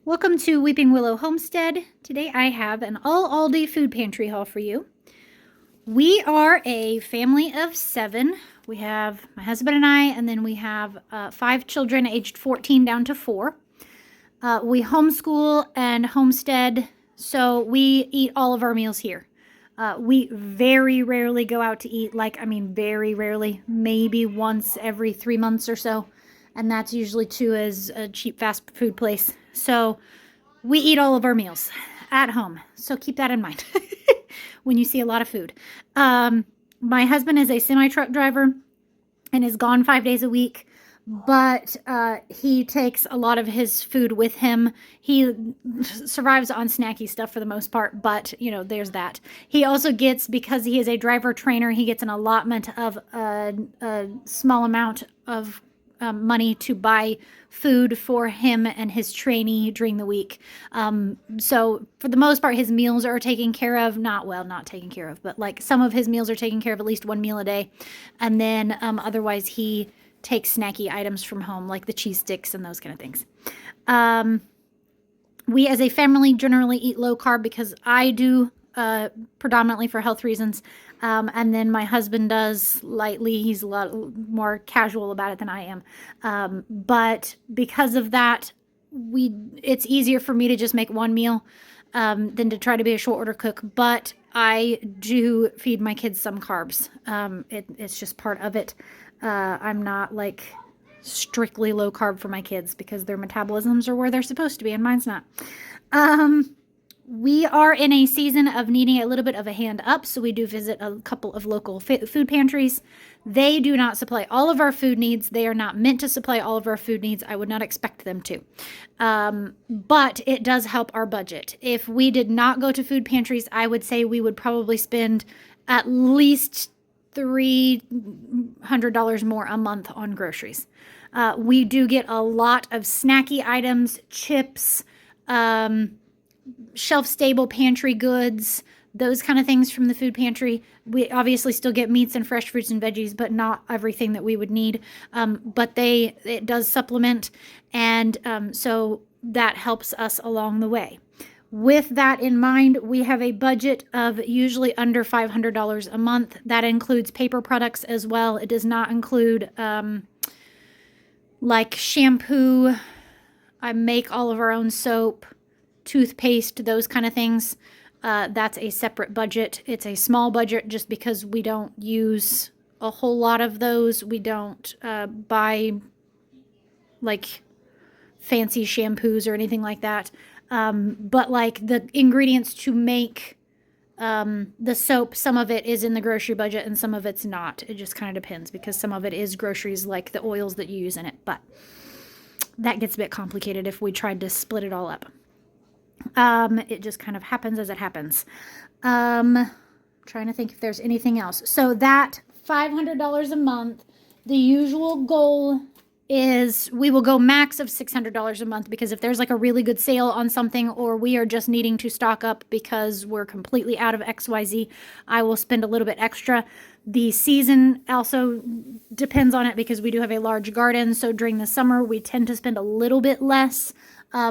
Welcome to Weeping Willow Homestead. Today I have an all Aldi food pantry haul for you. We are a family of 7. We have my husband and I, and then we have 5 children aged 14 down to 4. We homeschool and homestead, so we eat all of our meals here. We very rarely go out to eat, very rarely, maybe once every 3 months or so. And that's usually too as a cheap fast food place. So we eat all of our meals at home. So keep that in mind when you see a lot of food. My husband is a semi-truck driver and is gone 5 days a week, but he takes a lot of his food with him. He survives on snacky stuff for the most part, but there's that. He also gets, because he is a driver trainer, he gets an allotment of a small amount of money to buy food for him and his trainee during the week. So for the most part, his meals are taken care of. Not taken care of, but like some of his meals are taken care of, at least one meal a day. And then otherwise he takes snacky items from home, like the cheese sticks and those kind of things. We as a family generally eat low carb because I do, predominantly for health reasons. And then my husband does lightly. He's a lot more casual about it than I am. But because of that, it's easier for me to just make one meal than to try to be a short order cook. But I do feed my kids some carbs. It's just part of it. I'm not like strictly low carb for my kids because their metabolisms are where they're supposed to be and mine's not. We are in a season of needing a little bit of a hand up, so we do visit a couple of local food pantries. They do not supply all of our food needs. They are not meant to supply all of our food needs. I would not expect them to. But it does help our budget. If we did not go to food pantries, I would say we would probably spend at least $300 more a month on groceries. We do get a lot of snacky items, chips, shelf-stable pantry goods, those kind of things from the food pantry. We obviously still get meats and fresh fruits and veggies, but not everything that we would need. But it does supplement, and so that helps us along the way. With that in mind, we have a budget of usually under $500 a month. That includes paper products as well. It does not include like shampoo. I make all of our own soap, toothpaste, those kind of things. That's a separate budget. It's a small budget just because we don't use a whole lot of those. We don't buy like fancy shampoos or anything like that. But like the ingredients to make the soap, some of it is in the grocery budget and some of it's not. It just kind of depends because some of it is groceries like the oils that you use in it. But that gets a bit complicated if we tried to split it all up. It just kind of happens as it happens. Trying to think if there's anything else. So that $500 a month, the usual goal is we will go max of $600 a month, because if there's like a really good sale on something, or we are just needing to stock up because we're completely out of XYZ, I will spend a little bit extra. The season also depends on it because we do have a large garden. So during the summer, we tend to spend a little bit less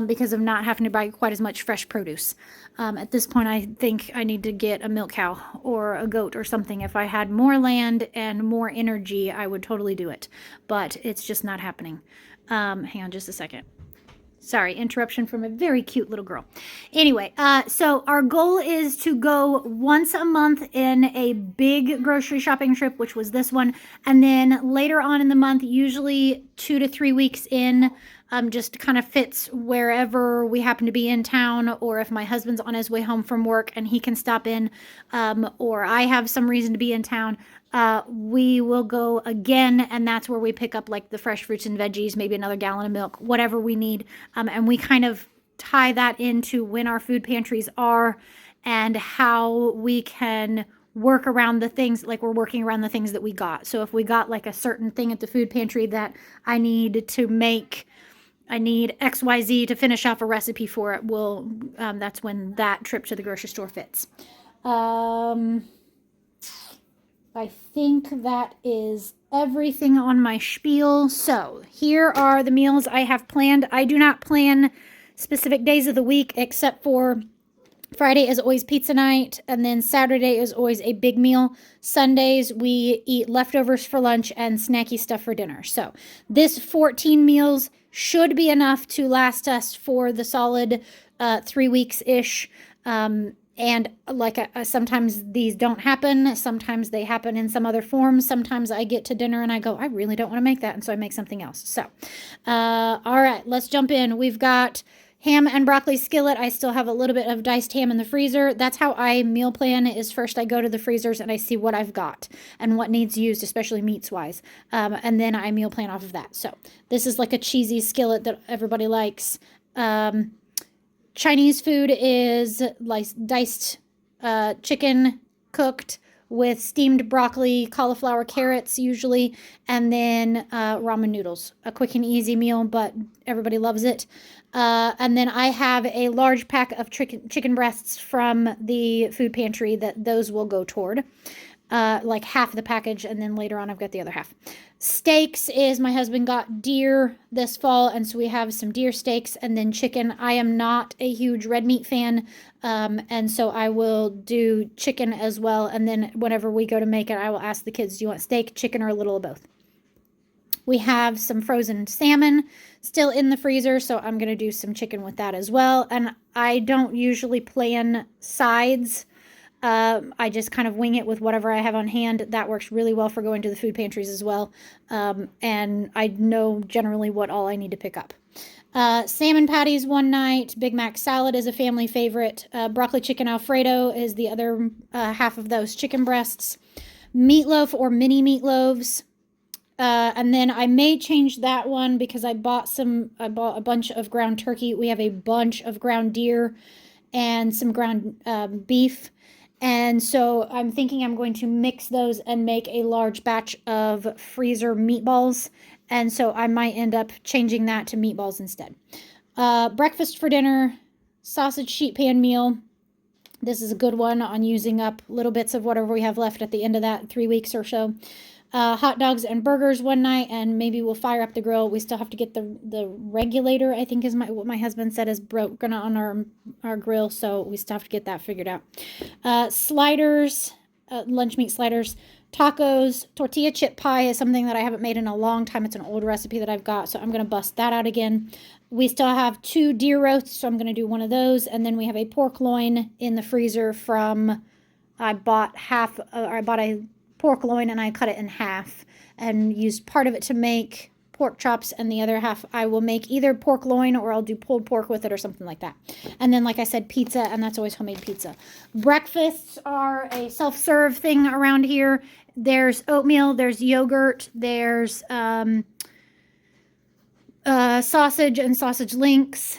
because of not having to buy quite as much fresh produce. At this point, I think I need to get a milk cow or a goat or something. If I had more land and more energy, I would totally do it. But it's just not happening. Hang on just a second. Sorry, interruption from a very cute little girl. Anyway, so our goal is to go once a month in a big grocery shopping trip, which was this one. And then later on in the month, usually 2 to 3 weeks in, just kind of fits wherever we happen to be in town, or if my husband's on his way home from work and he can stop in, or I have some reason to be in town, we will go again, and that's where we pick up like the fresh fruits and veggies, maybe another gallon of milk, whatever we need, and we kind of tie that into when our food pantries are and how we can work around the things, like we're working around the things that we got. So if we got like a certain thing at the food pantry that I need XYZ to finish off a recipe for it, that's when that trip to the grocery store fits. I think that is everything on my spiel. So here are the meals I have planned. I do not plan specific days of the week, except for Friday is always pizza night, and then Saturday is always a big meal. Sundays, we eat leftovers for lunch and snacky stuff for dinner. So this 14 meals should be enough to last us for the solid 3 weeks-ish. And like sometimes these don't happen. Sometimes they happen in some other form. Sometimes I get to dinner and I go, I really don't want to make that. And so I make something else. So, all right, let's jump in. We've got ham and broccoli skillet. I still have a little bit of diced ham in the freezer. That's how I meal plan, is first I go to the freezers and I see what I've got and what needs used, especially meats wise. And then I meal plan off of that. So this is like a cheesy skillet that everybody likes. Chinese food is like diced chicken cooked with steamed broccoli, cauliflower, carrots usually, and then ramen noodles. A quick and easy meal, but everybody loves it. And then I have a large pack of chicken breasts from the food pantry that those will go toward. Like half the package, and then later on I've got the other half. Steaks is my husband got deer this fall, and so we have some deer steaks, and then chicken. I am not a huge red meat fan, and so I will do chicken as well, and then whenever we go to make it, I will ask the kids, do you want steak, chicken, or a little of both? We have some frozen salmon still in the freezer, so I'm going to do some chicken with that as well, and I don't usually plan sides. I just kind of wing it with whatever I have on hand. That works really well for going to the food pantries as well. And I know generally what all I need to pick up. Salmon patties one night. Big Mac salad is a family favorite. Broccoli chicken Alfredo is the other half of those chicken breasts. Meatloaf or mini meatloaves. And then I may change that one because I bought a bunch of ground turkey. We have a bunch of ground deer and some ground beef. And so I'm thinking I'm going to mix those and make a large batch of freezer meatballs. And so I might end up changing that to meatballs instead. Breakfast for dinner, sausage sheet pan meal. This is a good one on using up little bits of whatever we have left at the end of that 3 weeks or so. Hot dogs and burgers one night, and maybe we'll fire up the grill. We still have to get the regulator, I think is what my husband said is broken on our grill, so we still have to get that figured out. Sliders, lunch meat sliders, tacos, tortilla chip pie is something that I haven't made in a long time. It's an old recipe that I've got, so I'm going to bust that out again. We still have 2 deer roasts, so I'm going to do one of those, and then we have a pork loin in the freezer from, I bought a pork loin and I cut it in half and used part of it to make pork chops, and the other half I will make either pork loin or I'll do pulled pork with it or something like that. And then, like I said, pizza, and that's always homemade pizza. Breakfasts are a self-serve thing around here. There's oatmeal, there's yogurt, there's sausage and sausage links,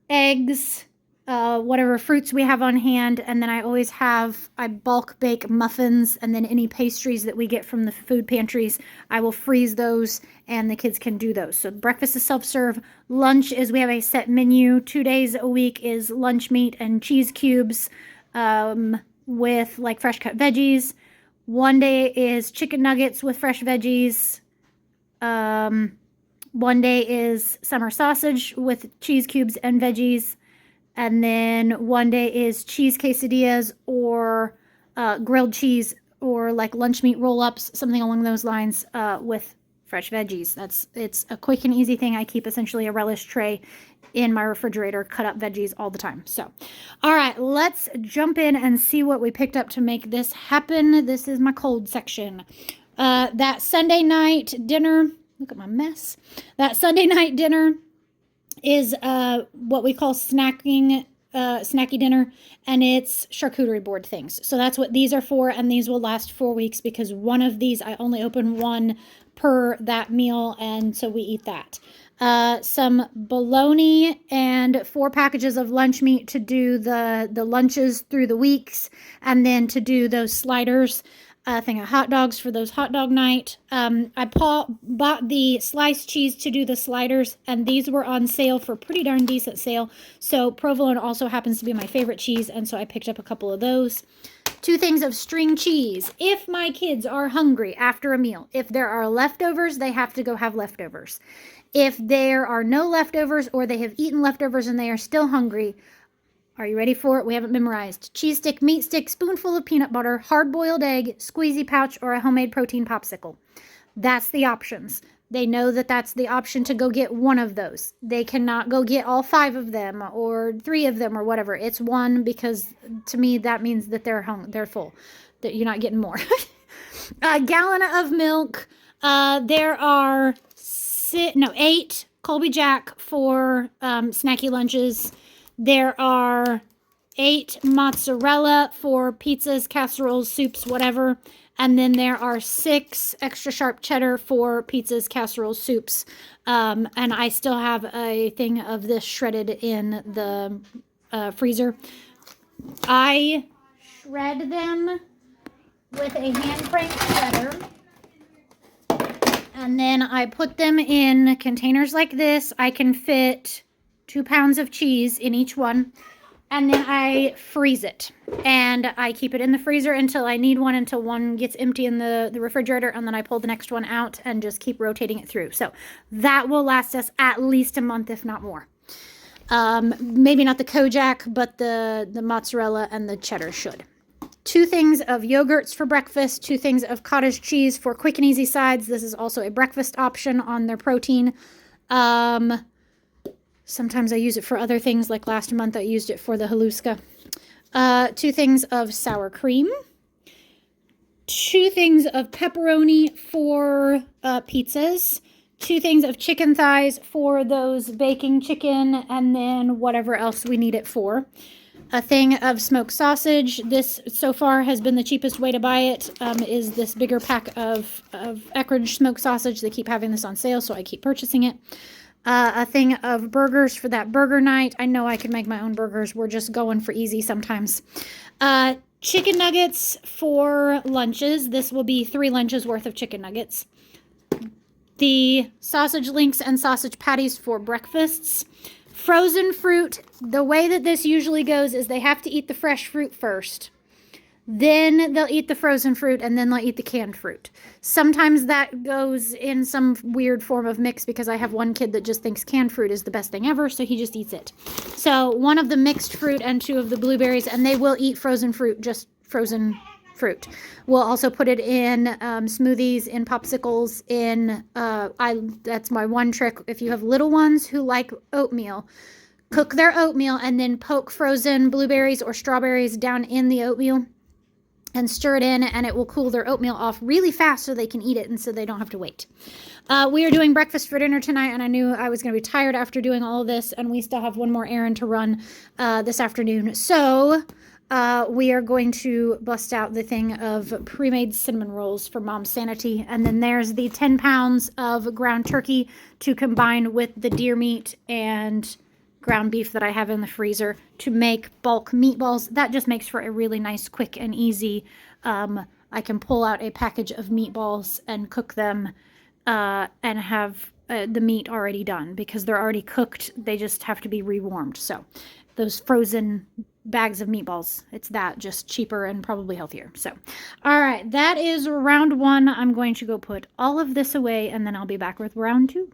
eggs, whatever fruits we have on hand, and then I bulk bake muffins, and then any pastries that we get from the food pantries, I will freeze those, and the kids can do those. So breakfast is self-serve. Lunch is, we have a set menu. 2 days a week is lunch meat and cheese cubes with like fresh cut veggies. 1 day is chicken nuggets with fresh veggies. 1 day is summer sausage with cheese cubes and veggies. And then 1 day is cheese quesadillas or grilled cheese or like lunch meat roll-ups, something along those lines with fresh veggies. It's a quick and easy thing. I keep essentially a relish tray in my refrigerator, cut up veggies all the time. So, all right, let's jump in and see what we picked up to make this happen. This is my cold section. That Sunday night dinner, look at my mess. That Sunday night dinner is what we call snacky dinner, and it's charcuterie board things. So that's what these are for, and these will last 4 weeks because one of these, I only open one per that meal, and so we eat that. Some bologna and 4 packages of lunch meat to do the lunches through the weeks, and then to do those sliders. A thing of hot dogs for those hot dog night. I bought the sliced cheese to do the sliders, and these were on sale for pretty darn decent sale. So provolone also happens to be my favorite cheese, and so I picked up a couple of those. 2 things of string cheese. If my kids are hungry after a meal, if there are leftovers, they have to go have leftovers. If there are no leftovers or they have eaten leftovers and they are still hungry, are you ready for it? We haven't memorized. Cheese stick, meat stick, spoonful of peanut butter, hard-boiled egg, squeezy pouch, or a homemade protein popsicle. That's the options. They know that that's the option to go get one of those. They cannot go get all 5 of them or 3 of them or whatever. It's one because to me that means that they're full, that you're not getting more. A gallon of milk. There are 8 Colby Jack for snacky lunches. There are 8 mozzarella for pizzas, casseroles, soups, whatever. And then there are 6 extra sharp cheddar for pizzas, casseroles, soups. And I still have a thing of this shredded in the freezer. I shred them with a hand crank shredder. And then I put them in containers like this. I can fit 2 pounds of cheese in each one. And then I freeze it. And I keep it in the freezer until I need one, until one gets empty in the refrigerator. And then I pull the next one out and just keep rotating it through. So that will last us at least a month, if not more. Maybe not the Kojak, but the mozzarella and the cheddar should. 2 things of yogurts for breakfast, 2 things of cottage cheese for quick and easy sides. This is also a breakfast option on their protein. Sometimes I use it for other things, like last month I used it for the haluska. 2 things of sour cream. 2 things of pepperoni for pizzas. 2 things of chicken thighs for those baking chicken, and then whatever else we need it for. A thing of smoked sausage. This so far has been the cheapest way to buy it, is this bigger pack of Eckrich smoked sausage. They keep having this on sale, so I keep purchasing it. A thing of burgers for that burger night. I know I can make my own burgers. We're just going for easy sometimes. Chicken nuggets for lunches. This will be 3 lunches worth of chicken nuggets. The sausage links and sausage patties for breakfasts. Frozen fruit. The way that this usually goes is they have to eat the fresh fruit first. Then they'll eat the frozen fruit, and then they'll eat the canned fruit. Sometimes that goes in some weird form of mix, because I have one kid that just thinks canned fruit is the best thing ever, so he just eats it. So 1 of the mixed fruit and 2 of the blueberries, and they will eat frozen fruit, just frozen fruit. We'll also put it in smoothies, in popsicles, in, that's my one trick. If you have little ones who like oatmeal, cook their oatmeal and then poke frozen blueberries or strawberries down in the oatmeal and stir it in, and it will cool their oatmeal off really fast so they can eat it and so they don't have to wait. We are doing breakfast for dinner tonight, and I knew I was going to be tired after doing all of this, and we still have one more errand to run this afternoon. So we are going to bust out the thing of pre-made cinnamon rolls for Mom's sanity, and then there's the 10 pounds of ground turkey to combine with the deer meat and ground beef that I have in the freezer to make bulk meatballs. That just makes for a really nice, quick, and easy. I can pull out a package of meatballs and cook them and have the meat already done, because they're already cooked. They just have to be rewarmed. So those frozen bags of meatballs, it's that, just cheaper and probably healthier. So, all right, that is round 1. I'm going to go put all of this away, and then I'll be back with round 2.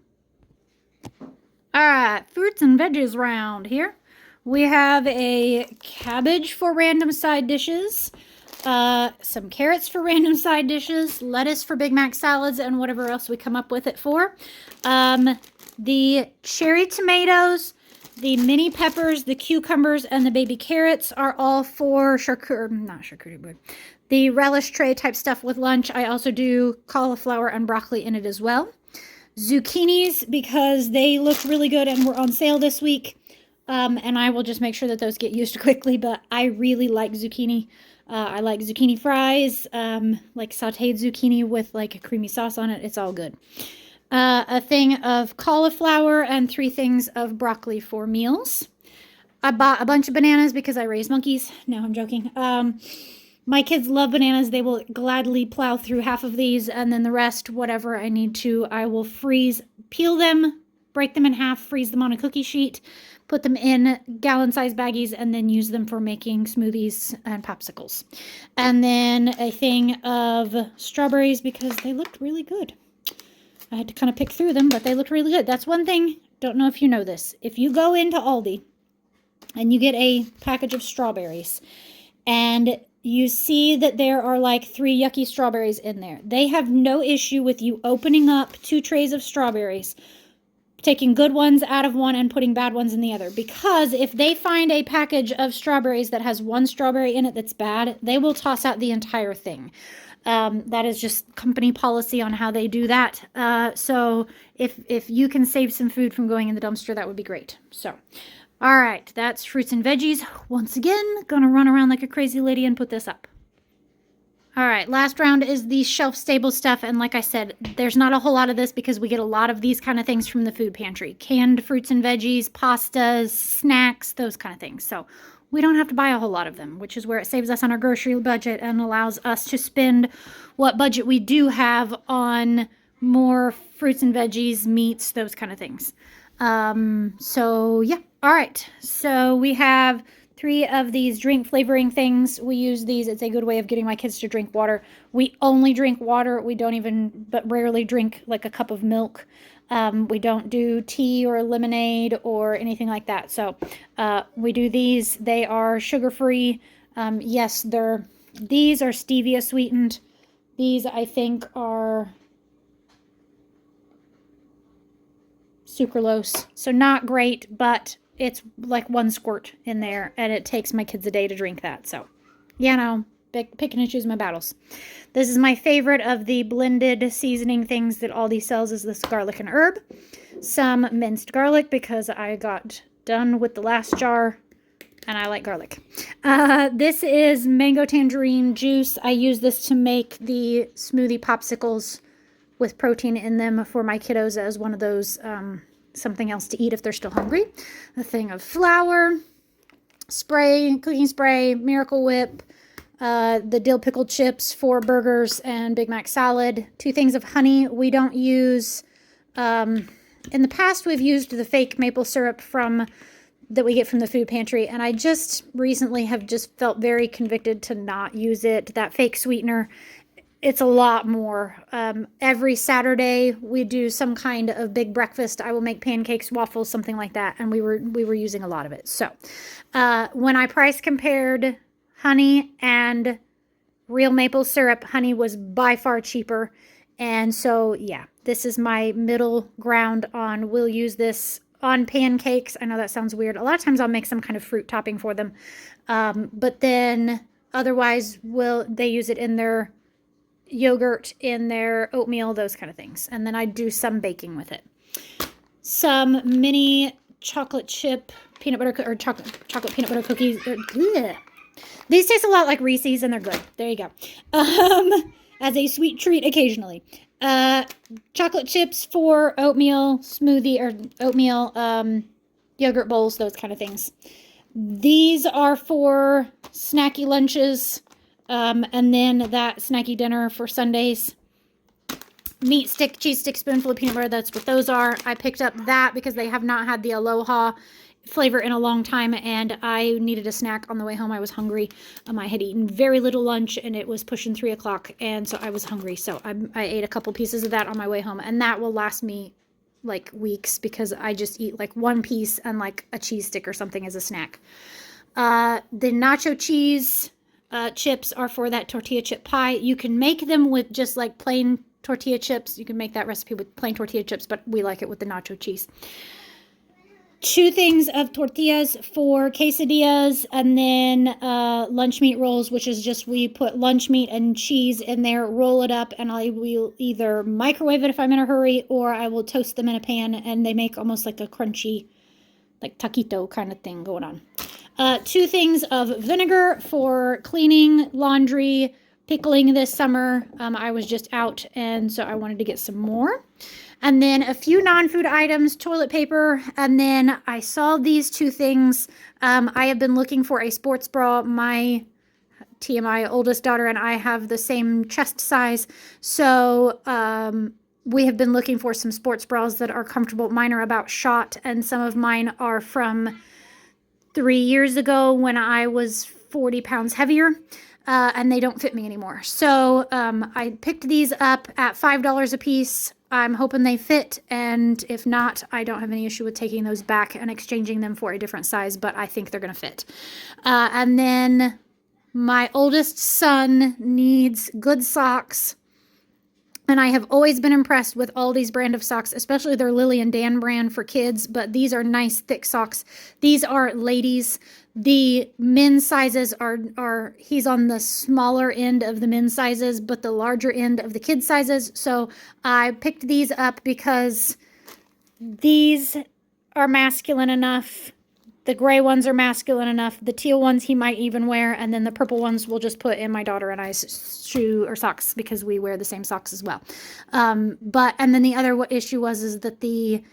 All right, fruits and veggies round here. We have a cabbage for random side dishes, some carrots for random side dishes, lettuce for Big Mac salads, and whatever else we come up with it for. The cherry tomatoes, the mini peppers, the cucumbers, and the baby carrots are all for charcuterie board. The relish tray type stuff with lunch. I also do cauliflower and broccoli in it as well. Zucchinis, because they looked really good and were on sale this week. And I will just make sure that those get used quickly, but I really like zucchini. I like zucchini fries, like sauteed zucchini with like a creamy sauce on it. It's all good. A thing of cauliflower and 3 things of broccoli for meals. I bought a bunch of bananas because I raise monkeys. No, I'm joking. My kids love bananas. They will gladly plow through half of these, and then the rest, whatever I need to, I will freeze, peel them, break them in half, freeze them on a cookie sheet, put them in gallon-sized baggies, and then use them for making smoothies and popsicles. And then a thing of strawberries because they looked really good. I had to kind of pick through them, but they looked really good. That's one thing, don't know if you know this. If you go into Aldi and you get a package of strawberries and you see that there are like 3 yucky strawberries in there, they have no issue with you opening up 2 trays of strawberries, taking good ones out of one and putting bad ones in the other. Because if they find a package of strawberries that has 1 strawberry in it that's bad, they will toss out the entire thing. That is just company policy on how they do that. So if you can save some food from going in the dumpster, that would be great. So, all right, that's fruits and veggies. Once again, gonna run around like a crazy lady and put this up. All right, last round is the shelf-stable stuff. And like I said, there's not a whole lot of this because we get a lot of these kind of things from the food pantry. Canned fruits and veggies, pastas, snacks, those kind of things. So we don't have to buy a whole lot of them, which is where it saves us on our grocery budget and allows us to spend what budget we do have on more fruits and veggies, meats, those kind of things. So yeah. All right. So we have 3 of these drink flavoring things. We use these. It's a good way of getting my kids to drink water. We only drink water. We don't even, but rarely drink like a cup of milk. We don't do tea or lemonade or anything like that. So we do these. They are sugar-free. Yes, these are stevia sweetened. These, I think, are sucralose. So not great, but it's like 1 squirt in there, and it takes my kids a day to drink that. So, you know, picking and choosing my battles. This is my favorite of the blended seasoning things that Aldi sells, is this garlic and herb. Some minced garlic because I got done with the last jar and I like garlic. This is mango tangerine juice. I use this to make the smoothie popsicles with protein in them for my kiddos as one of those something else to eat if they're still hungry. A thing of flour, spray, cooking spray, Miracle Whip, the dill pickled chips for burgers and Big Mac salad, 2 things of honey. We don't use, in the past we've used the fake maple syrup that we get from the food pantry, and I just recently have just felt very convicted to not use it. That fake sweetener, it's a lot more. Every Saturday we do some kind of big breakfast. I will make pancakes, waffles, something like that, and we were using a lot of it. So when I price compared honey and real maple syrup, honey was by far cheaper. And so yeah, this is my middle ground on, we'll use this on pancakes. I know that sounds weird. A lot of times I'll make some kind of fruit topping for them, but then otherwise they use it in their yogurt, in their oatmeal, those kind of things. And then I do some baking with it. Some mini chocolate chip peanut butter or chocolate peanut butter cookies. These taste a lot like Reese's and they're good. There you go. As a sweet treat occasionally. Chocolate chips for oatmeal smoothie or oatmeal yogurt bowls, those kind of things. These are for snacky lunches. And then that snacky dinner for Sundays. Meat stick, cheese stick, spoonful of peanut butter. That's what those are. I picked up that because they have not had the Aloha flavor in a long time, and I needed a snack on the way home. I was hungry. I had eaten very little lunch, and it was pushing 3 o'clock, and so I was hungry. So I ate a couple pieces of that on my way home, and that will last me like weeks because I just eat like 1 piece and like a cheese stick or something as a snack. The nacho cheese chips are for that tortilla chip pie. You can make them with just like plain tortilla chips. You can make that recipe with plain tortilla chips, but we like it with the nacho cheese. 2 things of tortillas for quesadillas, and then lunch meat rolls, which is just we put lunch meat and cheese in there, roll it up, and I will either microwave it if I'm in a hurry, or I will toast them in a pan, and they make almost like a crunchy, like taquito kind of thing going on. 2 things of vinegar for cleaning, laundry, pickling this summer. I was just out, and so I wanted to get some more. And then a few non-food items, toilet paper, and then I saw these 2 things. I have been looking for a sports bra. My TMI oldest daughter and I have the same chest size, so we have been looking for some sports bras that are comfortable. Mine are about shot, and some of mine are from 3 years ago when I was 40 pounds heavier, and they don't fit me anymore. So I picked these up at $5 a piece. I'm hoping they fit, and if not, I don't have any issue with taking those back and exchanging them for a different size, but I think they're going to fit. And then my oldest son needs good socks. And I have always been impressed with Aldi's brand of socks, especially their Lily and Dan brand for kids, but these are nice, thick socks. These are ladies. The men's sizes are he's on the smaller end of the men's sizes, but the larger end of the kids' sizes. So I picked these up because these are masculine enough. The gray ones are masculine enough. The teal ones he might even wear. And then the purple ones we'll just put in my daughter and I's shoe or socks because we wear the same socks as well. And then the other issue is that the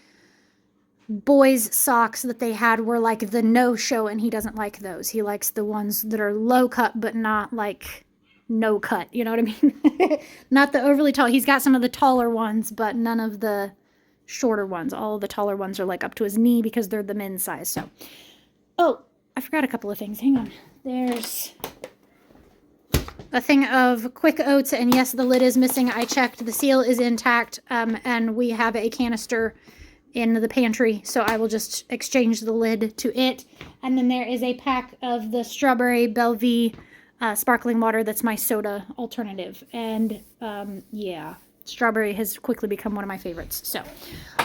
boys' socks that they had were like the no-show, and he doesn't like those. He likes the ones that are low cut, but not like no cut. You know what I mean? Not the overly tall. He's got some of the taller ones, but none of the shorter ones. All of the taller ones are like up to his knee because they're the men's size. So, oh, I forgot a couple of things. Hang on. There's a thing of quick oats, and yes, the lid is missing. I checked. The seal is intact, and we have a canister in the pantry, so I will just exchange the lid to it. And then there is a pack of the strawberry Bellevue sparkling water. That's my soda alternative. And yeah, strawberry has quickly become one of my favorites. So,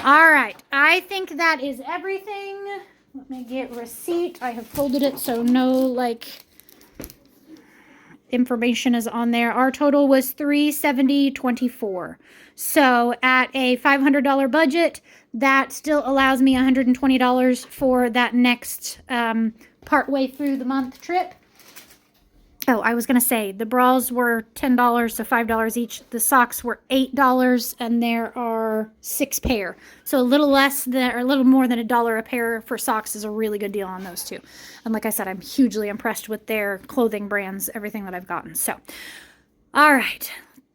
all right, I think that is everything. Let me get receipt. I have folded it so no like information is on there. Our total was $370.24. So at a $500 budget, that still allows me $120 for that next partway through the month trip. Oh, I was going to say, the bras were $10, so $5 each. The socks were $8, and there are 6 pair. So a little less than, or a little more than $1 a pair for socks is a really good deal on those two. And like I said, I'm hugely impressed with their clothing brands, everything that I've gotten. So, all right.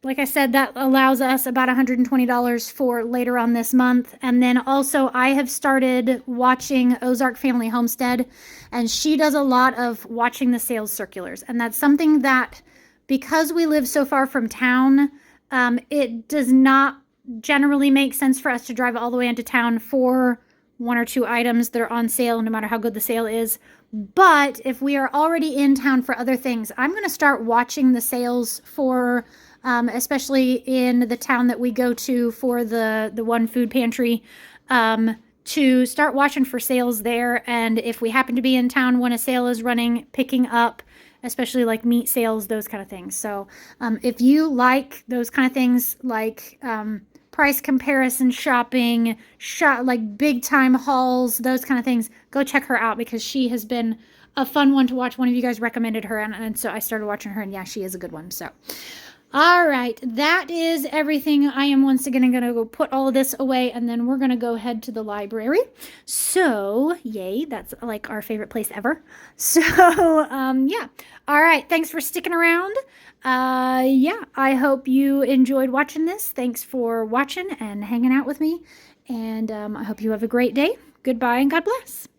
Like I said, that allows us about $120 for later on this month. And then also I have started watching Ozark Family Homestead, and she does a lot of watching the sales circulars. And that's something that, because we live so far from town, it does not generally make sense for us to drive all the way into town for 1 or 2 items that are on sale, no matter how good the sale is. But if we are already in town for other things, I'm going to start watching the sales for especially in the town that we go to for the one food pantry, to start watching for sales there. And if we happen to be in town when a sale is running, picking up, especially like meat sales, those kind of things. So if you like those kind of things, like price comparison shopping, like big time hauls, those kind of things, go check her out because she has been a fun one to watch. One of you guys recommended her, and so I started watching her, and yeah, she is a good one. So all right, that is everything. I am once again going to go put all of this away, and then we're going to go head to the library. So, yay, that's like our favorite place ever. So, yeah. All right, thanks for sticking around. Yeah, I hope you enjoyed watching this. Thanks for watching and hanging out with me, and I hope you have a great day. Goodbye and God bless.